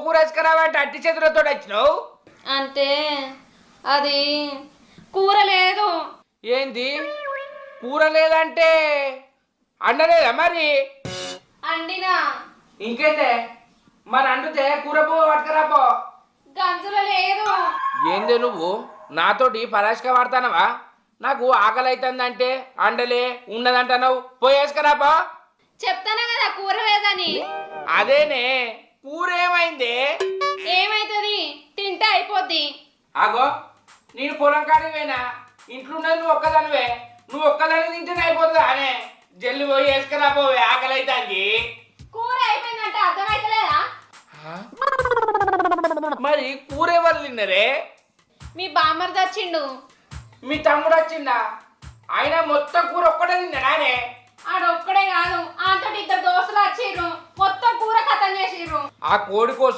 కూర వేసుకురావంటే అట్టి చేతులతో వచ్చినావు. అంటే అది కూర లేదు. ఏంది కూర లేదంటే అండలేదా మరి? అండినా. ఇంకేంటే మరి అండితే కూర పో పట్టుకురాపో. గంజులో లేదు. ఏందే నువ్వు నాతోటి పరాశక వాడతానవా? నాకు ఆకలి అవుతుందంటే అండలే ఉన్నదంటున్నావు, పోయేసుకురాపో. చెప్తానా కదా కూర లేదని. అదేనే కూర ఏమైందే? ఏమైతుంది, తింటే అయిపోద్ది. ఆగో నేను పొలం కాడికి పోయినా, ఇంట్లో ఉన్నది నువ్వు ఒక్కదానివే, నువ్వు ఒక్కదాని తింటేనే అయిపోతుందా అనే? జల్లి పోయి వేసుకురాపోవే, ఆకలి అవుతుంది. కూర అయిపోయిందంటే అర్థమైతలేదా? మరి కూర ఎవరు తిన్నరే? మీ బామ్మర్ది వచ్చిండు. మీ తమ్ముడు వచ్చిందా? ఆయన మొత్తం కూర ఒక్కటే తిన్నాడానే? ఆడొక్కడే కాదు, ఆతోటి 2 దోస్తులు వచ్చిర్రు, మొత్తం కూర కథం చేసిర్రు. ఆ కోడి కోసం